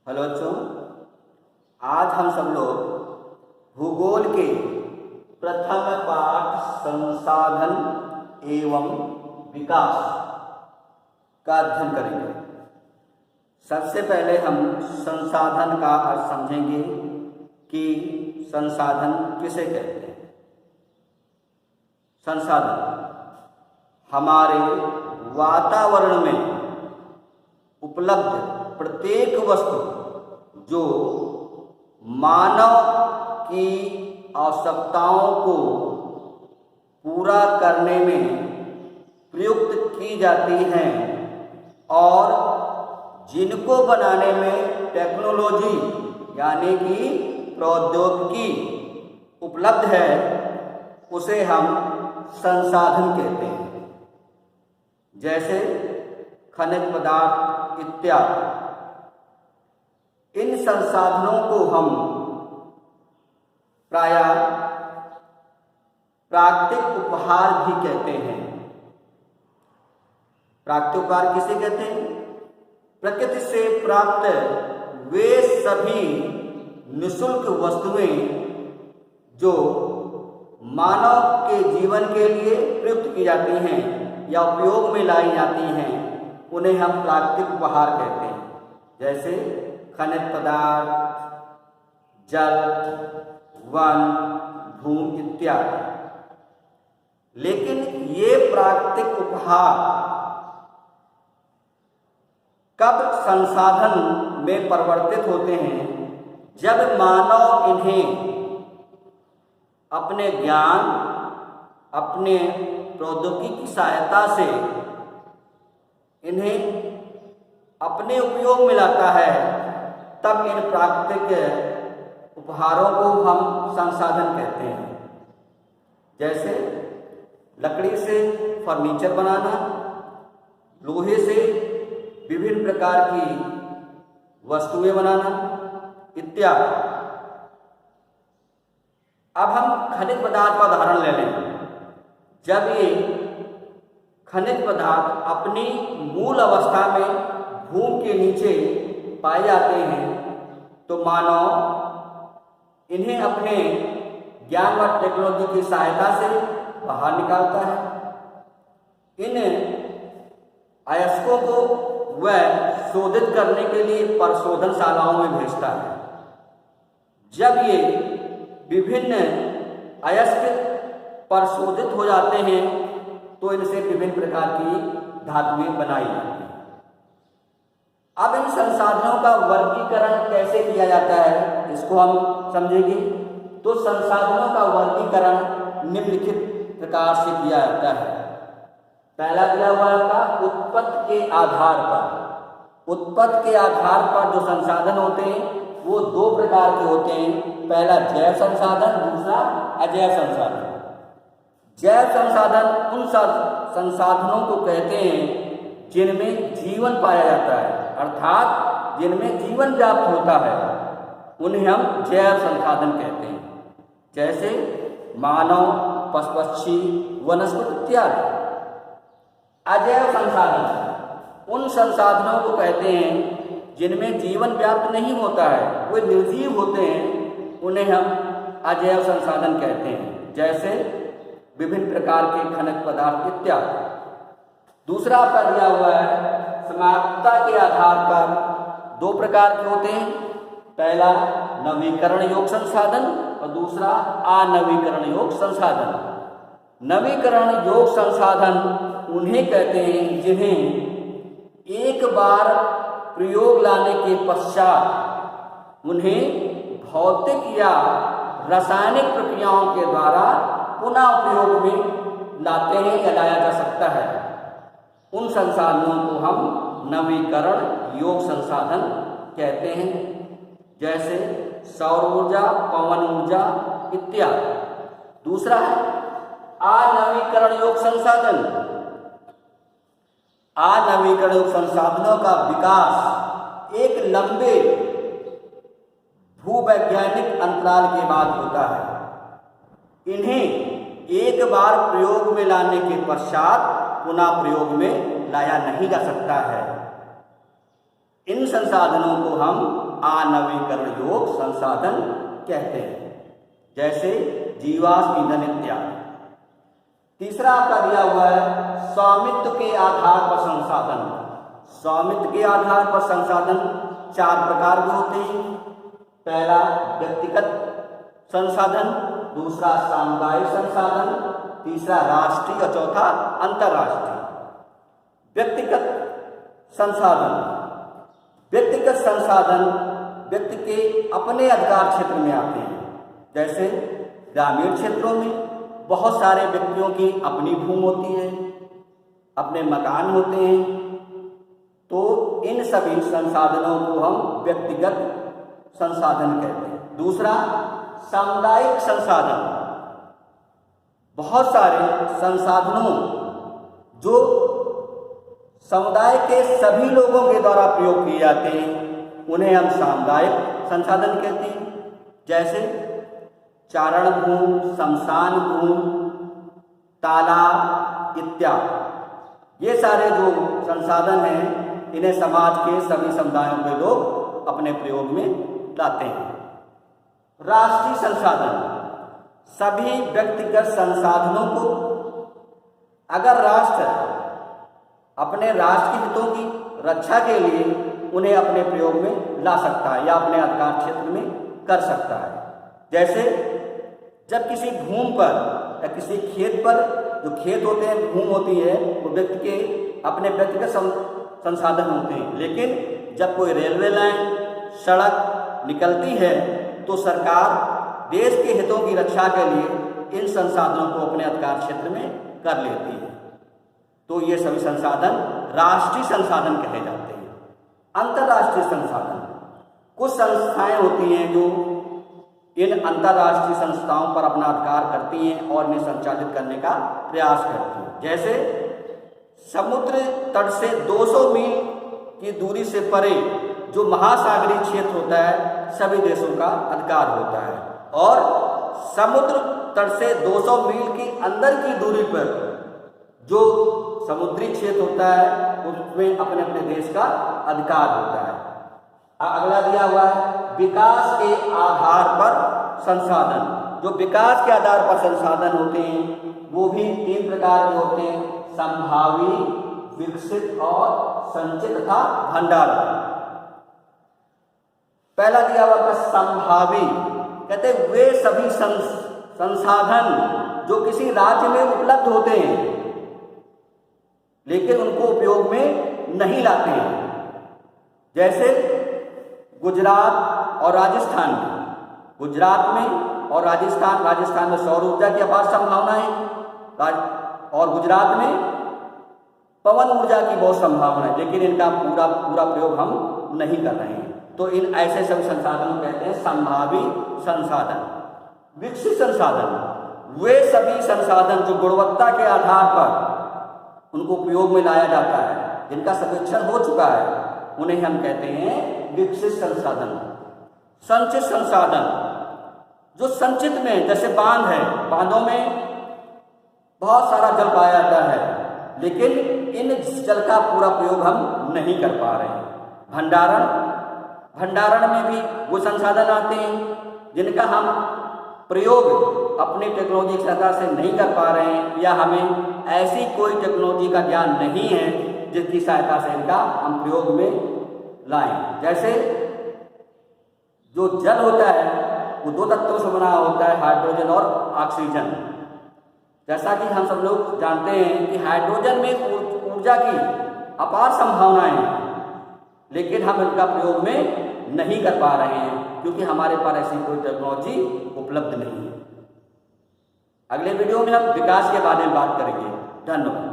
Hello बच्चों, आज हम सब लोग भूगोल के प्रथम पाठ संसाधन एवं विकास का अध्ययन करेंगे। सबसे पहले हम संसाधन का अर्थ समझेंगे कि संसाधन किसे कहते हैं। संसाधन हमारे वातावरण में उपलब्ध प्रत्येक वस्तु जो मानव की आवश्यकताओं को पूरा करने में प्रयुक्त की जाती हैं और जिनको बनाने में टेक्नोलॉजी यानी कि प्रौद्योगिकी उपलब्ध है, उसे हम संसाधन कहते हैं। जैसे खनिज पदार्थ इत्यादि। इन संसाधनों को हम प्रायः प्राकृतिक उपहार भी कहते हैं। प्राकृतिक उपहार किसे कहते हैं? प्रकृति से प्राप्त वे सभी निःशुल्क वस्तुएं जो मानव के जीवन के लिए प्रयुक्त की जाती हैं या उपयोग में लाई जाती हैं, उन्हें हम प्राकृतिक उपहार कहते हैं। जैसे खनिज पदार्थ, जल, वन, भूमि इत्यादि। लेकिन ये प्राकृतिक उपहार कब संसाधन में परिवर्तित होते हैं? जब मानव इन्हें अपने ज्ञान, अपने प्रौद्योगिकी की सहायता से इन्हें अपने उपयोग में लाता है, तब इन प्राकृतिक उपहारों को हम संसाधन कहते हैं। जैसे लकड़ी से फर्नीचर बनाना, लोहे से विभिन्न प्रकार की वस्तुएं बनाना इत्यादि। अब हम खनिज पदार्थ का उदाहरण ले लें। जब ये खनिज पदार्थ अपनी मूल अवस्था में भूमि के नीचे पाए जाते हैं, तो मानव इन्हें अपने ज्ञान व टेक्नोलॉजी की सहायता से बाहर निकालता है। इन अयस्कों को वह शोधित करने के लिए परिशोधनशालाओं में भेजता है। जब ये विभिन्न अयस्क परिशोधित हो जाते हैं, तो इनसे विभिन्न प्रकार की धातुएं बनाई जाती हैं। अब इन संसाधनों का वर्गीकरण कैसे किया जाता है, इसको हम समझेंगे। तो संसाधनों का वर्गीकरण निम्नलिखित प्रकार से किया जाता है। पहला दिया हुआ था उत्पत्ति के आधार पर। उत्पत्ति के आधार पर जो संसाधन होते हैं वो दो प्रकार के होते हैं। पहला जैव संसाधन, दूसरा अजैव संसाधन। जैव संसाधन उन संसाधनों को कहते हैं जिनमें जीवन पाया जाता है, अर्थात जिनमें जीवन व्याप्त होता है, उन्हें हम जैव संसाधन कहते हैं। जैसे मानव, पशु पक्षी, वनस्पति इत्यादि। अजैव संसाधन उन संसाधनों को कहते हैं जिनमें जीवन व्याप्त नहीं होता है, वे निर्जीव होते हैं, उन्हें हम अजैव संसाधन कहते हैं। जैसे विभिन्न प्रकार के खनिज पदार्थ इत्यादि। दूसरा आपका दिया हुआ है समाप्तता के आधार पर दो प्रकार के होते हैं। पहला नवीकरण योग्य संसाधन और दूसरा अनवीकरण योग्य संसाधन। नवीकरण योग्य संसाधन उन्हें कहते हैं जिन्हें एक बार प्रयोग लाने के पश्चात उन्हें भौतिक या रासायनिक प्रक्रियाओं के द्वारा पुनः उपयोग में लाते हैं या लाया जा सकता है। उन संसाधनों को हम नवीकरण योग्य संसाधन कहते हैं। जैसे सौर ऊर्जा, पवन ऊर्जा इत्यादि। दूसरा है अनवीकरण योग्य संसाधन। अनवीकरण योग्य संसाधनों का विकास एक लंबे भूवैज्ञानिक अंतराल के बाद होता है। इन्हें एक बार प्रयोग में लाने के पश्चात पुनः प्रयोग में लाया नहीं जा सकता है। इन संसाधनों को हम आणविकरण योग संसाधन कहते हैं, जैसे जीवाश्म ईंधन इत्यादि। तीसरा आपका दिया हुआ है स्वामित्व के आधार पर संसाधन। स्वामित्व के आधार पर संसाधन 4 प्रकार के होते हैं। पहला व्यक्तिगत संसाधन, दूसरा सामुदायिक संसाधन, तीसरा राष्ट्रीय और चौथा अंतर्राष्ट्रीय। व्यक्तिगत संसाधन, व्यक्तिगत संसाधन व्यक्ति के अपने अधिकार क्षेत्र में आते हैं। जैसे ग्रामीण क्षेत्रों में बहुत सारे व्यक्तियों की अपनी भूमि होती है, अपने मकान होते हैं, तो इन सभी संसाधनों को हम व्यक्तिगत संसाधन कहते हैं। दूसरा सामुदायिक संसाधन, बहुत सारे संसाधनों जो समुदाय के सभी लोगों के द्वारा प्रयोग किए जाते हैं उन्हें हम सामुदायिक संसाधन कहते हैं। जैसे चारण भूमि, शमशान भूमि, तालाब इत्यादि। ये सारे जो संसाधन हैं इन्हें समाज के सभी समुदायों के लोग अपने प्रयोग में लाते हैं। राष्ट्रीय संसाधन, सभी व्यक्तिगत संसाधनों को अगर राष्ट्र अपने राष्ट्र के हितों की रक्षा के लिए उन्हें अपने प्रयोग में ला सकता है या अपने अधिकार क्षेत्र में कर सकता है। जैसे जब किसी भूमि पर या किसी खेत पर, जो खेत होते हैं, भूमि होती है, वो व्यक्ति के अपने व्यक्तिगत संसाधन होते हैं, लेकिन जब कोई रेलवे लाइन, सड़क निकलती है तो सरकार देश के हितों की रक्षा के लिए इन संसाधनों को अपने अधिकार क्षेत्र में कर लेती है। तो ये सभी संसाधन राष्ट्रीय संसाधन कहे जाते हैं। अंतर्राष्ट्रीय संसाधन, कुछ संस्थाएं होती हैं जो इन अंतर्राष्ट्रीय संस्थाओं पर अपना अधिकार करती हैं और इन्हें संचालित करने का प्रयास करती हैं। जैसे समुद्र तट से 200 मील की दूरी से परे जो महासागरीय क्षेत्र होता है सभी देशों का अधिकार होता है, और समुद्र तट से 200 मील की अंदर की दूरी पर जो समुद्री क्षेत्र होता है उसमें अपने अपने देश का अधिकार होता है। अगला दिया हुआ है विकास के आधार पर संसाधन। जो विकास के आधार पर संसाधन होते हैं वो भी 3 प्रकार के होते हैं, संभावी, विकसित और संचित तथा भंडारण। पहला दिया हुआ संभावी, कहते हैं वे सभी संसाधन जो किसी राज्य में उपलब्ध होते हैं लेकिन उनको उपयोग में नहीं लाते हैं। जैसे गुजरात और राजस्थान में, गुजरात में और राजस्थान में सौर ऊर्जा की अपार संभावनाएं और गुजरात में पवन ऊर्जा की बहुत संभावना है, लेकिन इनका पूरा प्रयोग हम नहीं कर रहे हैं। तो इन ऐसे सभी संसाधनों कहते हैं संभावी संसाधन। विकसित संसाधन, वे सभी संसाधन जो गुणवत्ता के आधार पर उनको उपयोग में लाया जाता है, जिनका सर्वेक्षण हो चुका है, उन्हें हम कहते हैं विकसित संसाधन। संचित संसाधन, जो संचित में, जैसे बांध है, बांधों में बहुत सारा जल पाया जाता है लेकिन इन जल का पूरा प्रयोग हम नहीं कर पा रहे हैं। भंडारण में भी वो संसाधन आते हैं जिनका हम प्रयोग अपनी टेक्नोलॉजी की सहायता से नहीं कर पा रहे हैं, या हमें ऐसी कोई टेक्नोलॉजी का ज्ञान नहीं है जिसकी सहायता से इनका हम प्रयोग में लाएं। जैसे जो जल होता है वो 2 तत्वों से बना होता है, हाइड्रोजन और ऑक्सीजन। जैसा कि हम सब लोग जानते हैं कि हाइड्रोजन में ऊर्जा की अपार संभावनाएं हैं लेकिन हम इनका प्रयोग में नहीं कर पा रहे हैं क्योंकि हमारे पास ऐसी कोई टेक्नोलॉजी उपलब्ध नहीं है। अगले वीडियो में हम विकास के बारे में बात करेंगे। धन्यवाद।